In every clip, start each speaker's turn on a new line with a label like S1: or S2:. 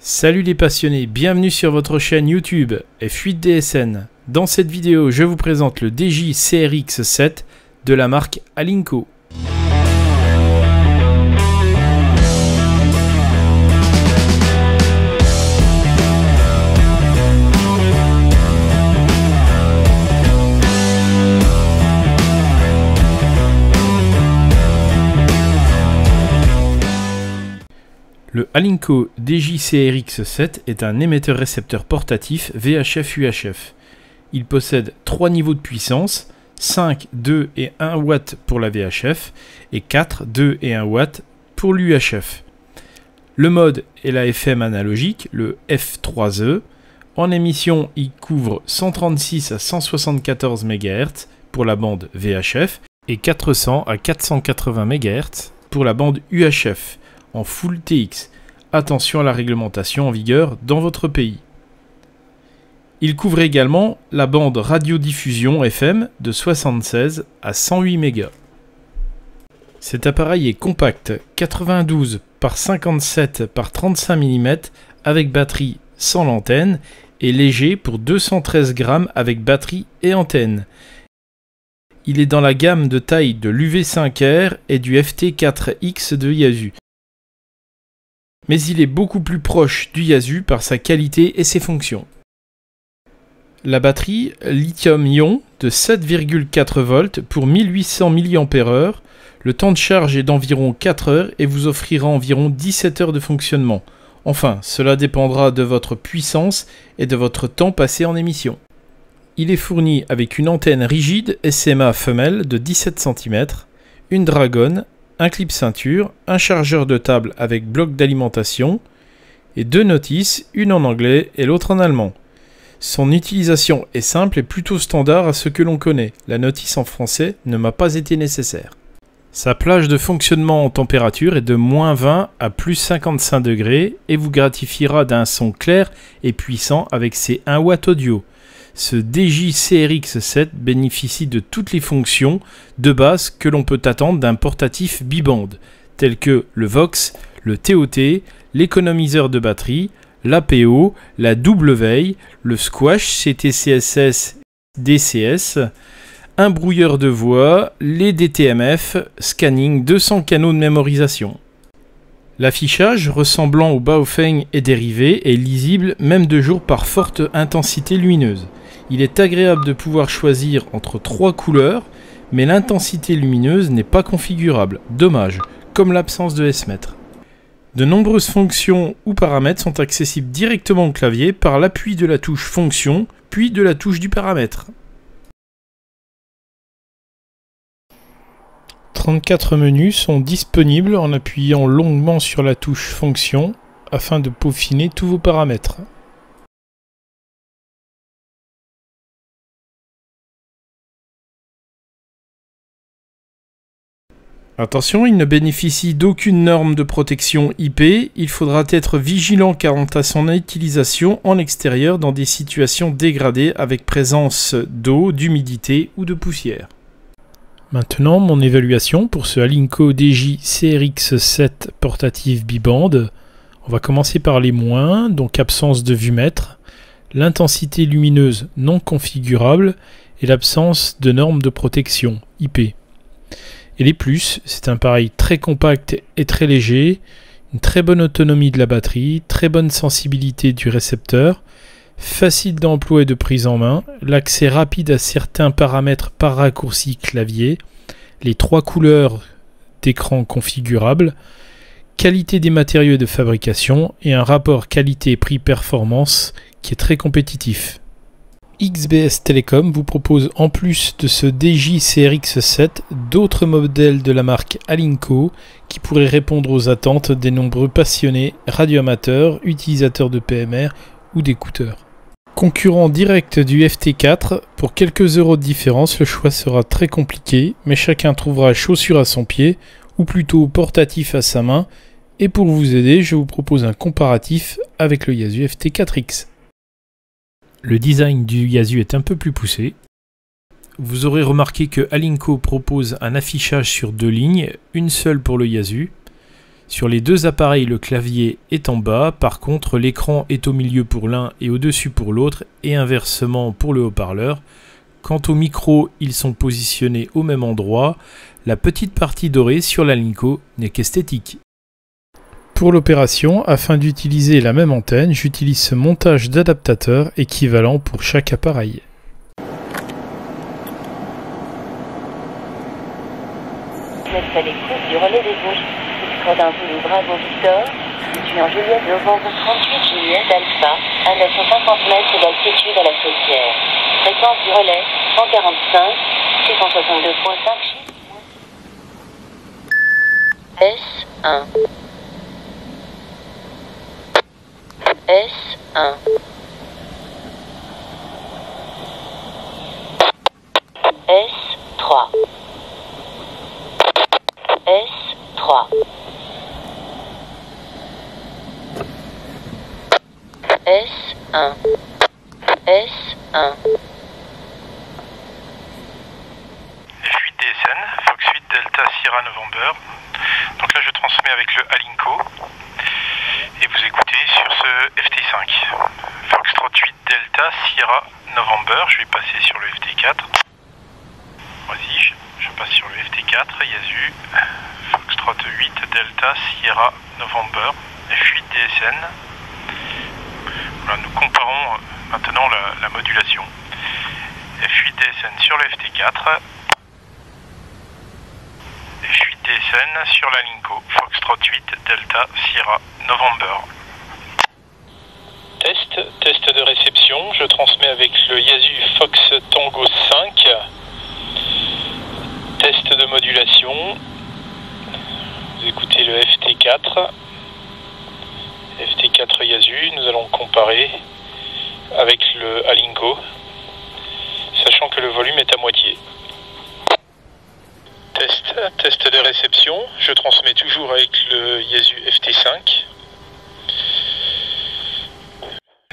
S1: Salut les passionnés, bienvenue sur votre chaîne YouTube F8 DSN. Dans cette vidéo, je vous présente le DJ CRX7 de la marque Alinco. Le Alinco DJ-CRX7 est un émetteur-récepteur portatif VHF-UHF. Il possède 3 niveaux de puissance, 5, 2 et 1 W pour la VHF et 4, 2 et 1 W pour l'UHF. Le mode est la FM analogique, le F3E. En émission, il couvre 136 à 174 MHz pour la bande VHF et 400 à 480 MHz pour la bande UHF. En Full TX. Attention à la réglementation en vigueur dans votre pays. Il couvre également la bande radiodiffusion FM de 76 à 108 MHz. Cet appareil est compact, 92 par 57 par 35 mm avec batterie sans l'antenne et léger pour 213 grammes avec batterie et antenne. Il est dans la gamme de taille de l'UV5R et du FT4X de Yaesu. Mais il est beaucoup plus proche du Yaesu par sa qualité et ses fonctions. La batterie lithium-ion de 7,4 volts pour 1800 mAh, le temps de charge est d'environ 4 heures et vous offrira environ 17 heures de fonctionnement. Enfin, cela dépendra de votre puissance et de votre temps passé en émission. Il est fourni avec une antenne rigide SMA femelle de 17 cm, une dragonne, un clip ceinture, un chargeur de table avec bloc d'alimentation et 2 notices, une en anglais et l'autre en allemand. Son utilisation est simple et plutôt standard à ce que l'on connaît. La notice en français ne m'a pas été nécessaire. Sa plage de fonctionnement en température est de -20 à +55 degrés et vous gratifiera d'un son clair et puissant avec ses 1 W audio. Ce DJ-CRX7 bénéficie de toutes les fonctions de base que l'on peut attendre d'un portatif biband, tels que le Vox, le TOT, l'économiseur de batterie, l'APO, la double veille, le squash CTCSS DCS, un brouilleur de voix, les DTMF, scanning, 200 canaux de mémorisation. L'affichage, ressemblant au Baofeng et dérivé, est lisible même de jour par forte intensité lumineuse. Il est agréable de pouvoir choisir entre 3 couleurs, mais l'intensité lumineuse n'est pas configurable. Dommage, comme l'absence de S-mètre. De nombreuses fonctions ou paramètres sont accessibles directement au clavier par l'appui de la touche fonction, puis de la touche du paramètre. 34 menus sont disponibles en appuyant longuement sur la touche fonction afin de peaufiner tous vos paramètres. Attention, il ne bénéficie d'aucune norme de protection IP, il faudra être vigilant quant à son utilisation en extérieur dans des situations dégradées avec présence d'eau, d'humidité ou de poussière. Maintenant, mon évaluation pour ce Alinco DJ-CRX7 portatif biband. On va commencer par les moins, donc absence de vue-mètre, l'intensité lumineuse non configurable et l'absence de normes de protection IP. Et les plus, c'est un appareil très compact et très léger, une très bonne autonomie de la batterie, très bonne sensibilité du récepteur, facile d'emploi et de prise en main, l'accès rapide à certains paramètres par raccourci clavier, les 3 couleurs d'écran configurables, qualité des matériaux et de fabrication et un rapport qualité-prix-performance qui est très compétitif. XBS Telecom vous propose en plus de ce DJ-CRX7 d'autres modèles de la marque Alinco qui pourraient répondre aux attentes des nombreux passionnés radioamateurs, utilisateurs de PMR ou d'écouteurs. Concurrent direct du FT4, pour quelques euros de différence, le choix sera très compliqué, mais chacun trouvera chaussure à son pied, ou plutôt portatif à sa main, et pour vous aider, je vous propose un comparatif avec le Yaesu FT4X. Le design du Yaesu est un peu plus poussé. Vous aurez remarqué que Alinco propose un affichage sur 2 lignes, une seule pour le Yaesu. Sur les deux appareils, le clavier est en bas, par contre l'écran est au milieu pour l'un et au-dessus pour l'autre, et inversement pour le haut-parleur. Quant aux micros, ils sont positionnés au même endroit. La petite partie dorée sur l'Alinco n'est qu'esthétique. Pour l'opération, afin d'utiliser la même antenne, j'utilise ce montage d'adaptateurs équivalent pour chaque appareil.
S2: Vous êtes à l'écoute du relais des Bouches. Extradinville Bravo Victor, situé en Juliette Novembre 38 Juliette Alpha, à 950 mètres d'altitude à la Saucière. Fréquence du relais 145, 662.5 S1. S1. S3. S3. S1. S1.
S1: F8 DSN, Fox 8 Delta Sierra November. Donc là je transmets avec le Alinco et vous écoutez sur ce FT5. Foxtrot 8 Delta Sierra November, je vais passer sur le FT4. Vas-y, je passe sur le FT4, Yasu. Foxtrot 8 Delta Sierra November, F8 DSN. Voilà, nous comparons maintenant la modulation. F8 DSN sur le FT4. F8 DSN sur l'Alinco, Foxtrot 8 Delta Sierra November. Test de réception, je transmets avec le Yasu Fox Tango 5. Test de modulation, vous écoutez le FT4. FT4 Yasu, nous allons comparer avec le Alinco, sachant que le volume est à moitié. Test de réception, je transmets toujours avec le Yasu FT5.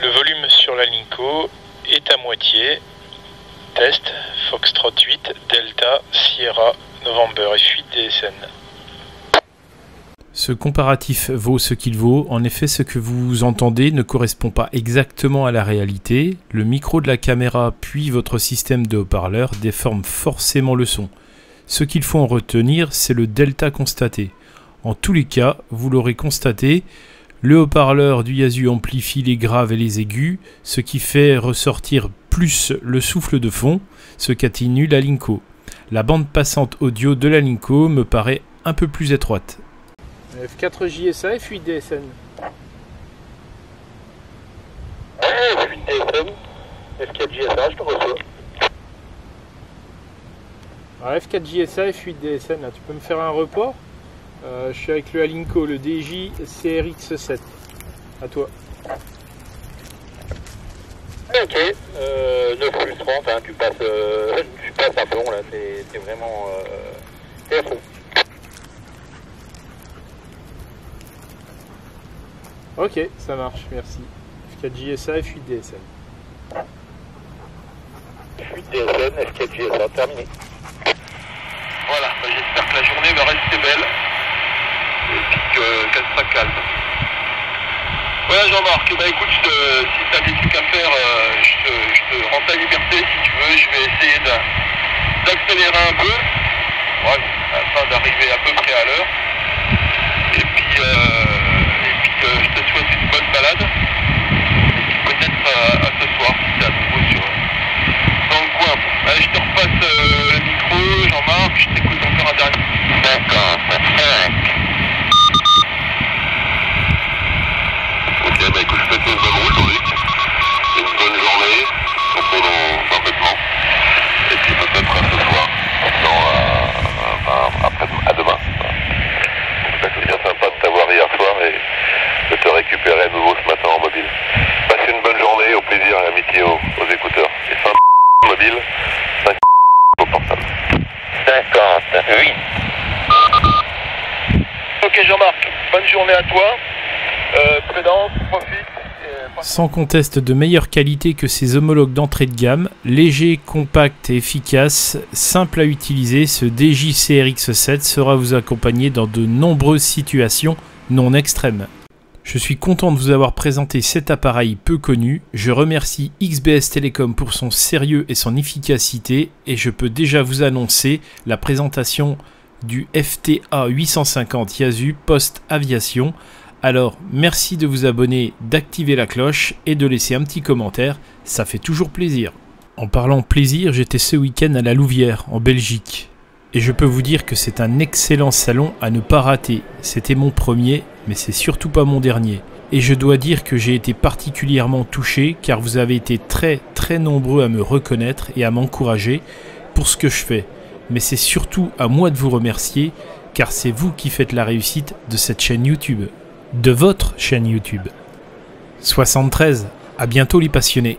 S1: Le volume sur l'Alinco est à moitié. Test, Foxtrot 8, Delta, Sierra, November, F8 DSN. Ce comparatif vaut ce qu'il vaut. En effet, ce que vous entendez ne correspond pas exactement à la réalité. Le micro de la caméra puis votre système de haut-parleur déforment forcément le son. Ce qu'il faut en retenir, c'est le delta constaté. En tous les cas, vous l'aurez constaté, le haut-parleur du Yasu amplifie les graves et les aigus, ce qui fait ressortir plus le souffle de fond, ce qu'atténue l'Alinco. La bande passante audio de l'Alinco me paraît un peu plus étroite. F4 JSA, F8 DSN.
S3: F8 DSN, F4 JSA, je te reçois.
S1: Alors F4 JSA, F8 DSN, là, tu peux me faire un report? Je suis avec le Alinco, le DJ CRX7. À toi.
S3: Ok, 9 plus 30, hein, tu passes à fond là, c'est vraiment t'es à fond.
S1: Ok, ça marche, merci. F4 JSA, F8 DSN.
S3: F8 DSN, F4 JSA, terminé. Voilà, bah, j'espère que la journée va rester belle et puis qu'elle sera calme. Voilà Jean-Marc, bah écoute, si tu as des trucs à faire, je te rends ta liberté si tu veux, je vais essayer d'accélérer un peu, ouais, afin d'arriver à peu près à l'heure. Et puis je te souhaite une bonne balade, et puis peut-être à ce soir, si t'es à nouveau dans le coin. Allez, je te repasse le micro, Jean-Marc, je t'écoute encore un dernier. D'accord, parfait. Ok, bah écoute, je te souhaite une bonne route, Luc. Une bonne journée, repos dans vêtements. Et puis peut-être à ce soir, à demain. En tout cas, c'est bien sympa de t'avoir hier soir et de te récupérer à nouveau ce matin en mobile. Passez une bonne journée, au plaisir et amitié aux écouteurs. Et 5 mobile, 5 au portable. 58. Ok Jean-Marc, bonne journée à toi. Prudence, profite
S1: Sans conteste de meilleure qualité que ses homologues d'entrée de gamme, léger, compact et efficace, simple à utiliser, ce DJI-CRX7 sera vous accompagner dans de nombreuses situations non extrêmes. Je suis content de vous avoir présenté cet appareil peu connu, je remercie XBS Telecom pour son sérieux et son efficacité et je peux déjà vous annoncer la présentation du FTA 850 Yaesu post-aviation. Alors merci de vous abonner, d'activer la cloche et de laisser un petit commentaire, ça fait toujours plaisir. En parlant plaisir, j'étais ce week-end à la Louvière, en Belgique. Et je peux vous dire que c'est un excellent salon à ne pas rater. C'était mon premier, mais c'est surtout pas mon dernier. Et je dois dire que j'ai été particulièrement touché car vous avez été très nombreux à me reconnaître et à m'encourager pour ce que je fais. Mais c'est surtout à moi de vous remercier car c'est vous qui faites la réussite de cette chaîne YouTube. De votre chaîne YouTube. 73, à bientôt les passionnés.